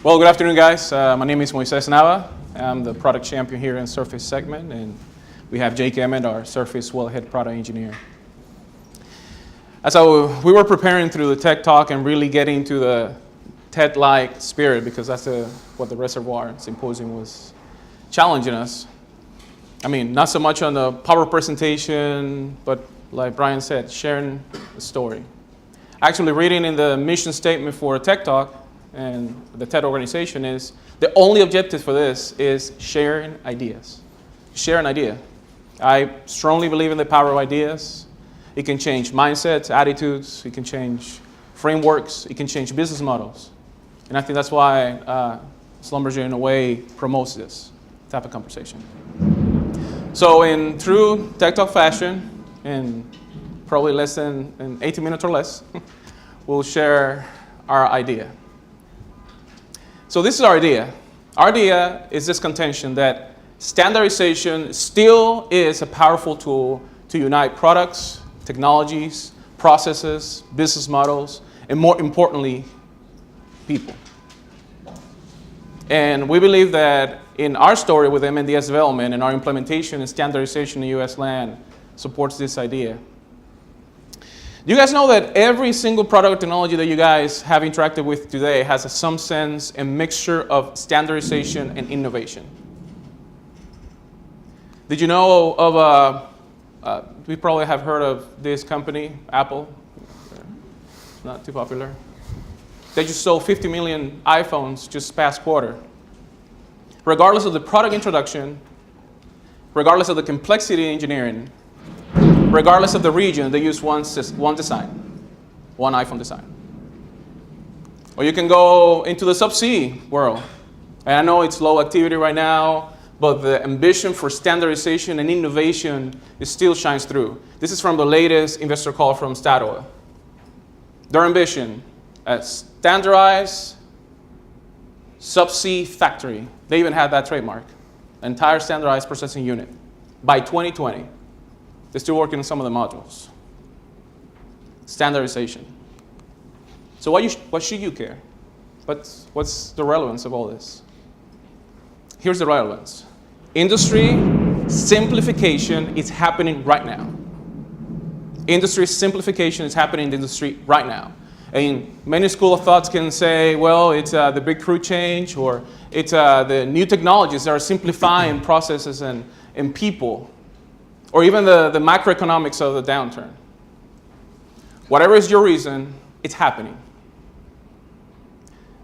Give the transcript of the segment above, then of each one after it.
Well, good afternoon, guys. My name is Moises Nava. I'm the product champion here in Surface segment, and we have Jake Emmett, our Surface Wellhead product engineer. As we were preparing through the tech talk and really getting to the TED-like spirit, because that's what the Reservoir Symposium was challenging us. I mean, not so much on the power presentation, but like Brian said, sharing the story. Actually, reading in the mission statement for Tech Talk and the TED organization is the only objective for this is sharing ideas. Share an idea. I strongly believe in the power of ideas. It can change mindsets, attitudes. It can change frameworks. It can change business models. And I think that's why Schlumberger, in a way, promotes this type of conversation. So in true Tech Talk fashion, in probably less than 18 minutes or less, we'll share our idea. So this is our idea. Our idea is this contention that standardization still is a powerful tool to unite products, technologies, processes, business models, and more importantly, people. And we believe that in our story with MNDS development and our implementation and standardization in U.S. land supports this idea. You guys know that every single product technology that you guys have interacted with today has some sense and mixture of standardization and innovation. Did you know of we probably have heard of this company, Apple. It's not too popular. They just sold 50 million iPhones just past quarter. Regardless of the product introduction, regardless of the complexity of engineering, regardless of the region, they use one design, one iPhone design. Or you can go into the subsea world. And I know it's low activity right now, but the ambition for standardization and innovation still shines through. This is from the latest investor call from Statoil. Their ambition, a standardized subsea factory. They even had that trademark, entire standardized processing unit by 2020. They're still working on some of the modules. Standardization. So what should you care? What's the relevance of all this? Here's the relevance. Industry simplification is happening right now. Industry simplification is happening in the industry right now. And many school of thoughts can say, well, it's the big crew change, or it's the new technologies that are simplifying processes and people, or even the macroeconomics of the downturn. Whatever is your reason, it's happening.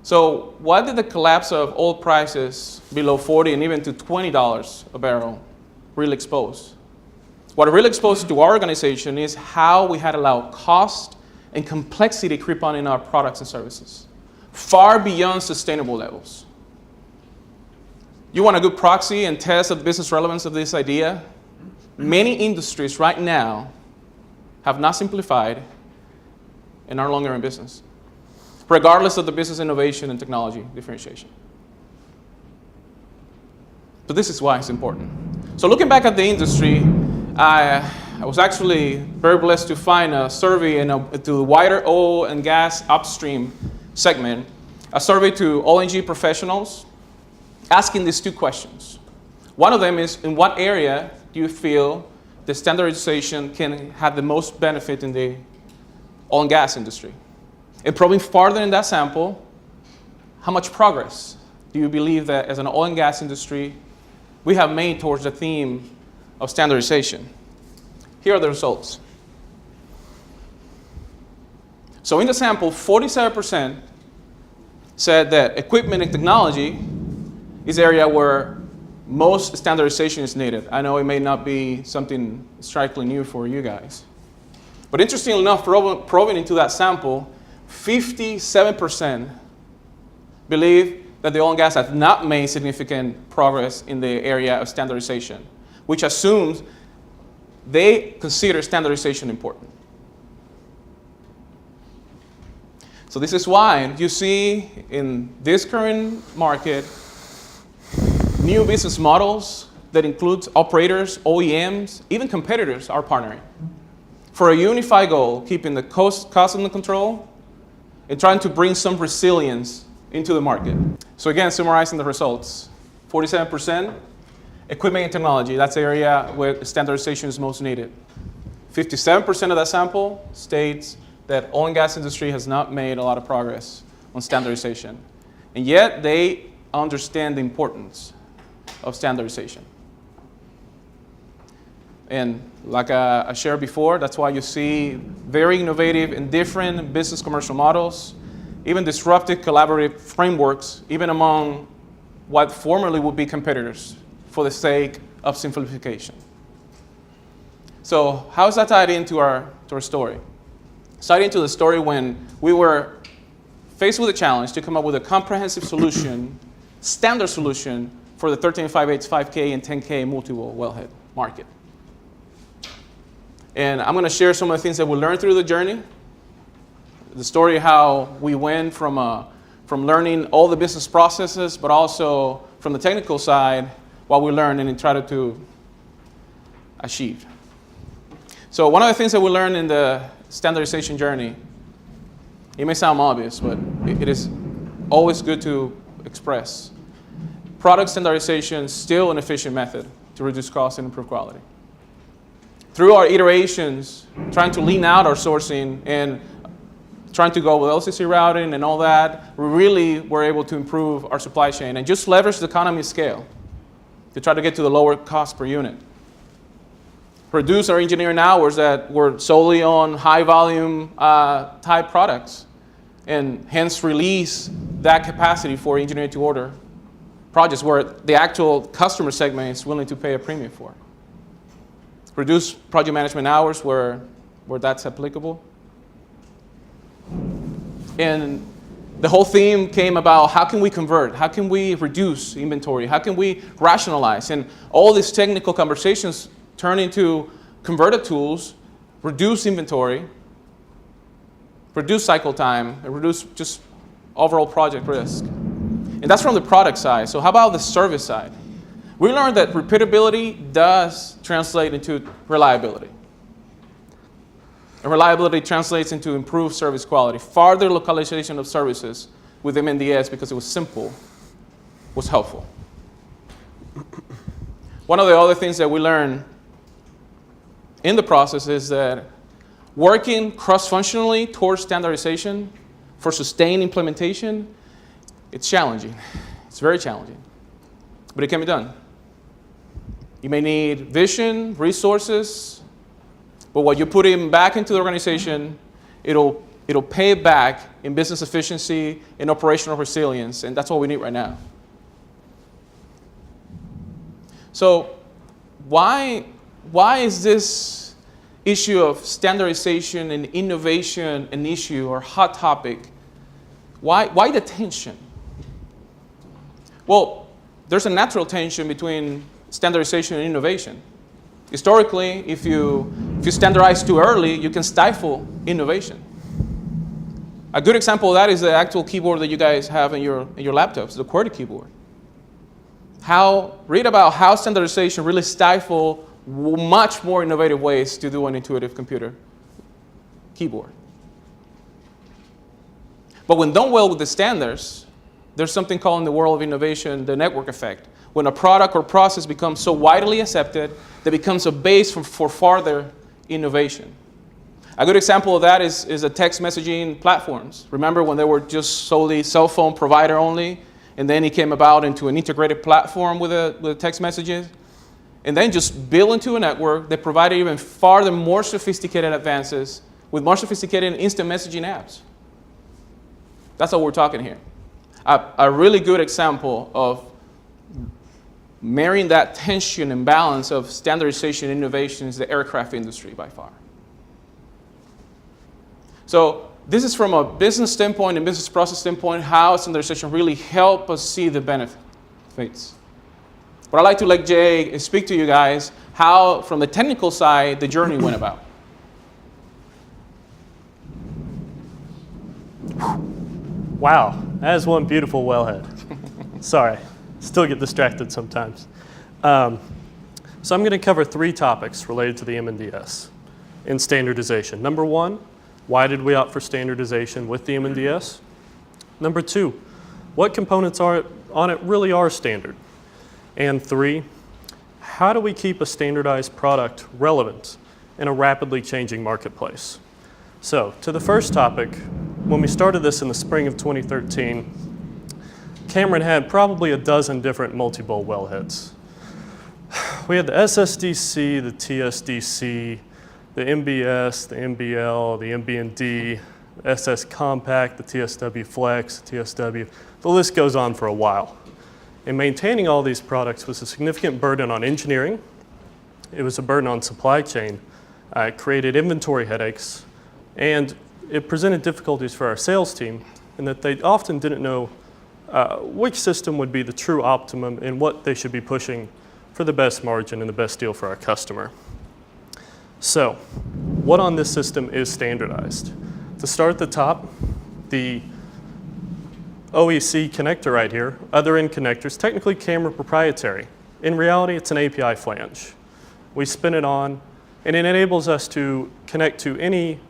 So what did the collapse of oil prices below $40 and even to $20 a barrel really expose? What it really exposed to our organization is how we had allowed cost and complexity creep on in our products and services, far beyond sustainable levels. You want a good proxy and test of the business relevance of this idea? Many industries right now have not simplified and are no longer in business, regardless of the business innovation and technology differentiation. So this is why it's important. So looking back at the industry, I was actually very blessed to find a survey to the wider oil and gas upstream segment, a survey to O&G professionals asking these two questions. One of them is, in what area do you feel the standardization can have the most benefit in the oil and gas industry? And probing farther in that sample, how much progress do you believe that as an oil and gas industry we have made towards the theme of standardization? Here are the results. So in the sample, 47% said that equipment and technology is the area where most standardization is needed. I know it may not be something strikingly new for you guys. But interestingly enough, probing into that sample, 57% believe that the oil and gas have not made significant progress in the area of standardization, which assumes they consider standardization important. So this is why you see in this current market new business models that include operators, OEMs, even competitors are partnering for a unified goal, keeping the cost under control and trying to bring some resilience into the market. So again, summarizing the results, 47%, equipment and technology, that's the area where standardization is most needed. 57% of that sample states that oil and gas industry has not made a lot of progress on standardization. And yet they understand the importance of standardization. And like I shared before, that's why you see very innovative and different business commercial models, even disruptive collaborative frameworks, even among what formerly would be competitors for the sake of simplification. So how is that tied into our story? It's tied into the story when we were faced with a challenge to come up with a comprehensive solution, standard solution for the 13.5/8, 5K, and 10K multi-well wellhead market. And I'm going to share some of the things that we learned through the journey. The story how we went from learning all the business processes, but also from the technical side, what we learned and tried to achieve. So one of the things that we learned in the standardization journey, it may sound obvious, but it is always good to express. Product standardization is still an efficient method to reduce costs and improve quality. Through our iterations, trying to lean out our sourcing and trying to go with LCC routing and all that, we really were able to improve our supply chain and just leverage the economy of scale to try to get to the lower cost per unit. Reduce our engineering hours that were solely on high volume type products, and hence release that capacity for engineering to order projects where the actual customer segment is willing to pay a premium for. Reduce project management hours where that's applicable. And the whole theme came about how can we convert? How can we reduce inventory? How can we rationalize? And all these technical conversations turn into converted tools, reduce inventory, reduce cycle time, and reduce just overall project risk. And that's from the product side. So how about the service side? We learned that repeatability does translate into reliability. And reliability translates into improved service quality. Farther localization of services with MNDS, because it was simple, was helpful. One of the other things that we learned in the process is that working cross-functionally towards standardization for sustained implementation, it's challenging. It's very challenging, but it can be done. You may need vision, resources, but what you put in back into the organization, it'll pay back in business efficiency and operational resilience, and that's what we need right now. So why is this issue of standardization and innovation an issue or hot topic? Why the tension? Well, there's a natural tension between standardization and innovation. Historically, if you standardize too early, you can stifle innovation. A good example of that is the actual keyboard that you guys have in your laptops, the QWERTY keyboard. Read about how standardization really stifle much more innovative ways to do an intuitive computer keyboard. But when done well with the standards, there's something called in the world of innovation the network effect. When a product or process becomes so widely accepted that it becomes a base for further innovation. A good example of that is the text messaging platforms. Remember when they were just solely cell phone provider only, and then it came about into an integrated platform with text messages, and then just built into a network that provided even farther more sophisticated advances with more sophisticated instant messaging apps. That's what we're talking here. A really good example of marrying that tension and balance of standardization and innovation is the aircraft industry by far. So this is from a business standpoint and business process standpoint, how standardization really help us see the benefits. But I'd like to let Jay speak to you guys how, from the technical side, the journey went about. Wow, that is one beautiful wellhead. Sorry, still get distracted sometimes. So I'm going to cover 3 topics related to the MNDS in standardization. Number 1, why did we opt for standardization with the MNDS? Number 2, what components on it really are standard? And 3, how do we keep a standardized product relevant in a rapidly changing marketplace? So, to the first topic, when we started this in the spring of 2013, Cameron had probably a dozen different multi-bowl wellheads. We had the SSDC, the TSDC, the MBS, the MBL, the MBND, the SS Compact, the TSW Flex, the TSW. The list goes on for a while. And maintaining all these products was a significant burden on engineering. It was a burden on supply chain. It created inventory headaches. And it presented difficulties for our sales team in that they often didn't know which system would be the true optimum and what they should be pushing for the best margin and the best deal for our customer. So, what on this system is standardized? To start at the top, the OEC connector right here, other end connectors, technically Cameron proprietary. In reality, it's an API flange. We spin it on, and it enables us to connect to any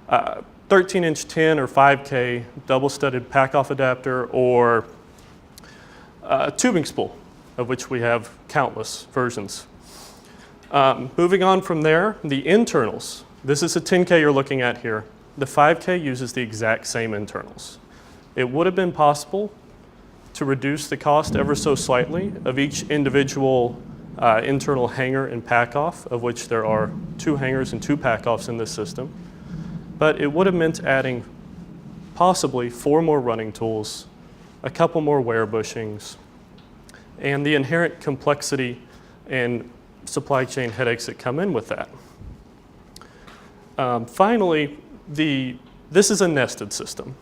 13-inch 10 or 5K double-studded pack-off adapter or tubing spool, of which we have countless versions. Moving on from there, the internals. This is a 10K you're looking at here. The 5K uses the exact same internals. It would have been possible to reduce the cost ever so slightly of each individual internal hanger and pack-off, of which there are 2 hangers and 2 pack-offs in this system. But it would have meant adding possibly 4 more running tools, a couple more wear bushings, and the inherent complexity and supply chain headaches that come in with that. Finally, this is a nested system.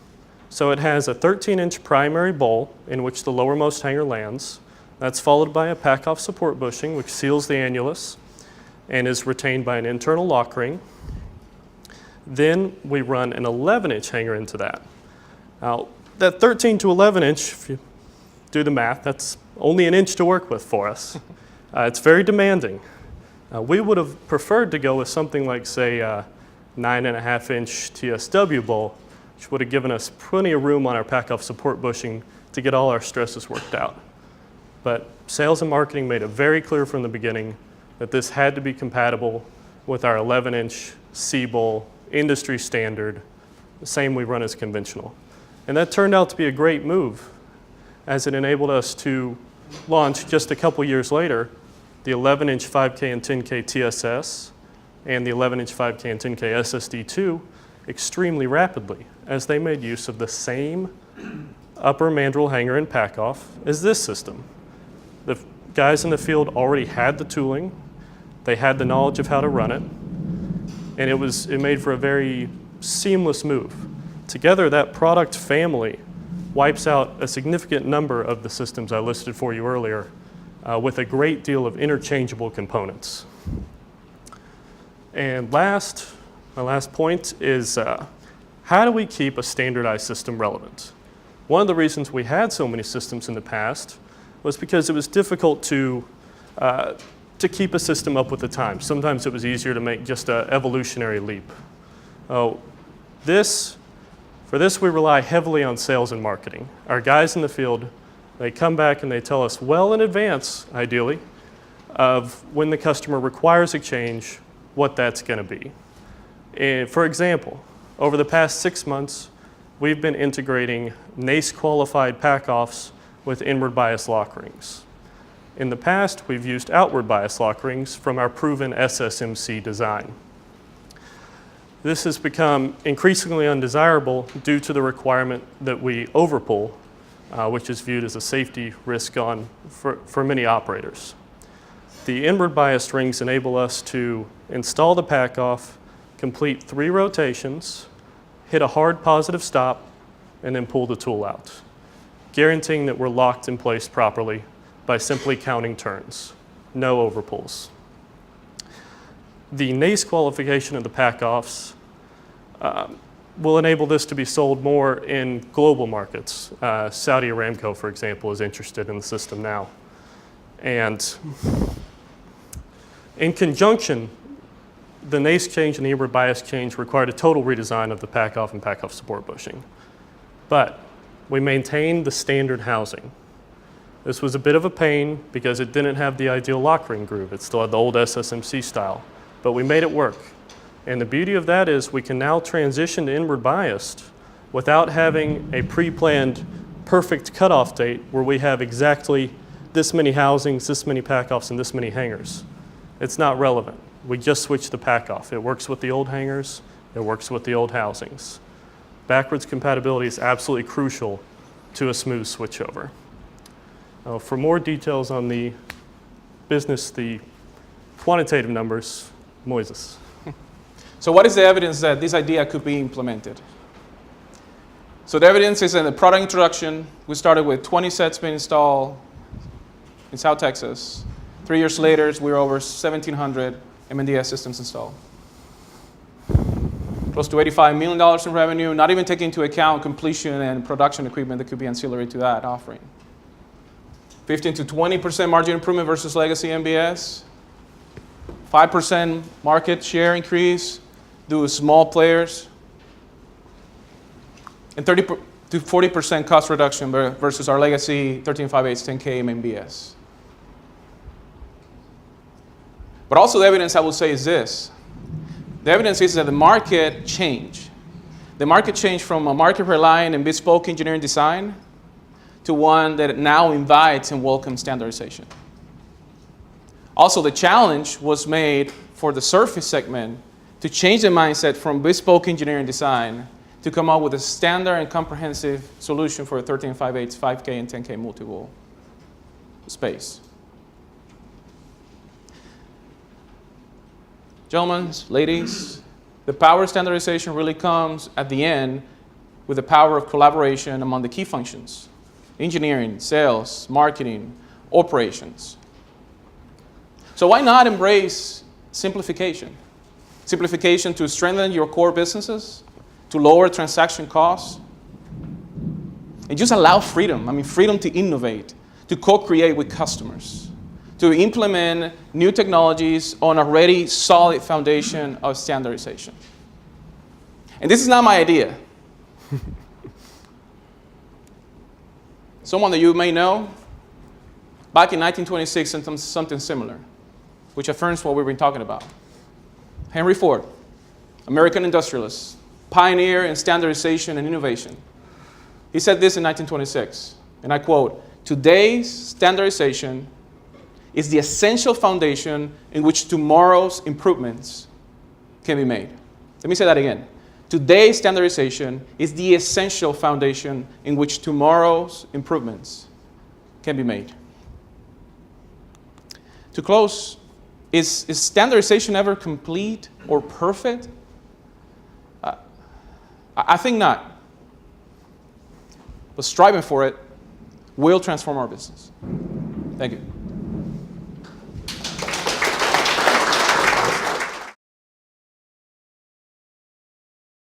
So it has a 13-inch primary bowl in which the lowermost hanger lands. That's followed by a pack-off support bushing, which seals the annulus and is retained by an internal lock ring. Then we run an 11-inch hanger into that. Now, that 13 to 11-inch, if you do the math, that's only an inch to work with for us. It's very demanding. We would have preferred to go with something like, say, a 9.5-inch TSW bowl, which would have given us plenty of room on our pack-off support bushing to get all our stresses worked out. But sales and marketing made it very clear from the beginning that this had to be compatible with our 11-inch C-bowl, industry standard, the same we run as conventional. And that turned out to be a great move, as it enabled us to launch just a couple years later the 11-inch 5K and 10K TSS and the 11-inch 5K and 10K SSD2 extremely rapidly, as they made use of the same upper mandrel hanger and pack-off as this system. The guys in the field already had the tooling, they had the knowledge of how to run it, and it made for a very seamless move. Together, that product family wipes out a significant number of the systems I listed for you earlier with a great deal of interchangeable components. And my last point is how do we keep a standardized system relevant? One of the reasons we had so many systems in the past was because it was difficult to keep a system up with the times. Sometimes it was easier to make just an evolutionary leap. For this, we rely heavily on sales and marketing. Our guys in the field, they come back and they tell us well in advance, ideally, of when the customer requires a change, what that's going to be. And for example, over the past 6 months, we've been integrating NACE-qualified pack-offs with inward bias lock rings. In the past, we've used outward bias lock rings from our proven SSMC design. This has become increasingly undesirable due to the requirement that we overpull, which is viewed as a safety risk for many operators. The inward biased rings enable us to install the pack-off, complete 3 rotations, hit a hard positive stop, and then pull the tool out, guaranteeing that we're locked in place properly by simply counting turns, no overpulls. The NACE qualification of the pack-offs will enable this to be sold more in global markets. Saudi Aramco, for example, is interested in the system now. And in conjunction, the NACE change and the inward bias change required a total redesign of the pack-off and pack-off support bushing. But we maintained the standard housing. This was a bit of a pain because it didn't have the ideal lock ring groove. It still had the old SSMC style, but we made it work. And the beauty of that is we can now transition to inward biased without having a pre-planned perfect cutoff date where we have exactly this many housings, this many pack-offs, and this many hangers. It's not relevant. We just switch the pack-off. It works with the old hangers. It works with the old housings. Backwards compatibility is absolutely crucial to a smooth switchover. For more details on the business, the quantitative numbers, Moises. So what is the evidence that this idea could be implemented? So the evidence is in the product introduction. We started with 20 sets being installed in South Texas. 3 years later, we were over 1,700 MNDS systems installed. Close to $85 million in revenue, not even taking into account completion and production equipment that could be ancillary to that offering. 15 to 20% margin improvement versus legacy MBS. 5% market share increase due to small players. And 30 to 40% cost reduction versus our legacy 13.5/8 10K MBS. But also the evidence I will say is this. The evidence is that the market changed. The market changed from a market relying on bespoke engineering design to one that now invites and welcomes standardization. Also, the challenge was made for the surface segment to change the mindset from bespoke engineering design to come up with a standard and comprehensive solution for a 13.5/8, 5K, and 10K multi-wall space. Gentlemen, ladies, the power of standardization really comes at the end with the power of collaboration among the key functions: engineering, sales, marketing, operations. So why not embrace simplification? Simplification to strengthen your core businesses, to lower transaction costs, and just allow freedom. I mean, freedom to innovate, to co-create with customers, to implement new technologies on a already solid foundation of standardization. And this is not my idea. Someone that you may know, back in 1926, something similar, which affirms what we've been talking about. Henry Ford, American industrialist, pioneer in standardization and innovation. He said this in 1926, and I quote, "Today's standardization is the essential foundation in which tomorrow's improvements can be made." Let me say that again. Today's standardization is the essential foundation in which tomorrow's improvements can be made. To close, is standardization ever complete or perfect? I think not. But striving for it will transform our business. Thank you.